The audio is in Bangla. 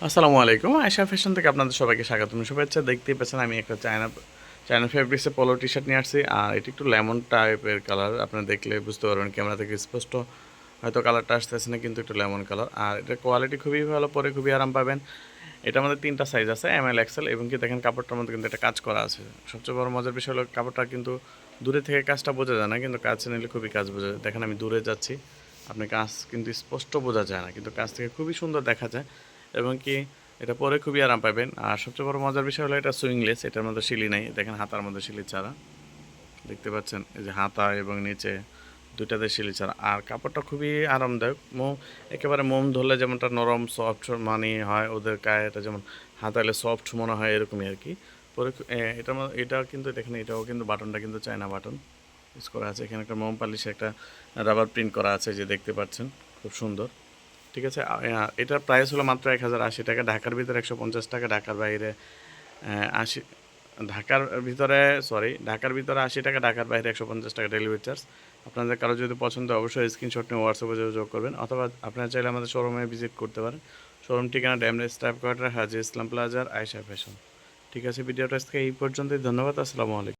আসসালামু আলাইকুম। আয়েশা ফ্যাশন থেকে আপনাদের সবাইকে স্বাগতম। শুভেচ্ছা। দেখতেই পাচ্ছেন আমি একটা চায়না ফেব্রিক্সের পোলো টি-শার্ট নিয়ে আসছি। আর এটি একটু লেমন টাইপের কালার। আপনারা দেখলে বুঝতে পারবেন ক্যামেরা থেকে স্পষ্ট হয়তো কালারটা আসতেছে না, কিন্তু একটু লেমন কালার। আর এটার কোয়ালিটি খুবই ভালো, পরে খুবই আরাম পাবেন। এটার মধ্যে ৩ টা সাইজ আছে, এম, এল, এক্সেল, এবং কি দেখেন কাপড়টার মধ্যে কিন্তু একটা কাজ করা আছে। সবচেয়ে বড় মজার বিষয় হলো কাপড়টা কিন্তু দূরে থেকে কাজটা বোঝা যায় না, কিন্তু কাছে নিলে খুবই কাজ বোঝা যায়। দেখেন আমি দূরে যাচ্ছি, আপনি কাজ কিন্তু স্পষ্ট বোঝা যায় না, কিন্তু কাছ থেকে খুবই সুন্দর দেখা যায়। এবং কি এটা পরে খুবই আরাম পাবেন। আর সবচেয়ে বড় মজার বিষয় হলো এটা সুইংলেস, এটার মধ্যে সিলি নাই। দেখেন হাতার মধ্যে সিলি ছাড়া, দেখতে পাচ্ছেন এই যে হাতা এবং নিচে দুইটাতে সিলি ছাড়া। আর কাপড়টা খুবই আরামদায়ক। একেবারে মোম ধরলে যেমনটা নরম সফট মানে হয় ওদের গায়ে, এটা যেমন হাতালে সফট মনে হয় এরকমই আর কি। পরে এটা কিন্তু দেখেন, এটাও কিন্তু বাটনটা কিন্তু চায়না বাটন ইউজ করা আছে। এখানে একটা মোম পালিশে একটা রাবার প্রিন্ট করা আছে, যে দেখতে পাচ্ছেন খুব সুন্দর। ঠিক আছে। এটার প্রাইস হলো মাত্র 1080 টাকা। ঢাকার ভিতরে 150 টাকা, ঢাকার বাইরে 80, ঢাকার ভিতরে ঢাকার ভিতরে 80 টাকা, ঢাকার বাইরে 150 টাকা ডেলিভারি চার্জ। আপনাদের কারো যদি পছন্দ হয় অবশ্যই স্ক্রিনশট নিয়ে হোয়াটসঅ্যাপে যোগাযোগ করবেন, অথবা আপনারা চাইলে আমাদের শোরুমে ভিজিট করতে পারেন। শোরুম ঠিকানা ড্যামরেজ স্টাফ কোয়ার্টার, হাজি ইসলাম প্লাজার, আয়েশা ফ্যাশন। ঠিক আছে, ভিডিওটা আজকে এই পর্যন্তই। ধন্যবাদ। আসসালামু আলাইকুম।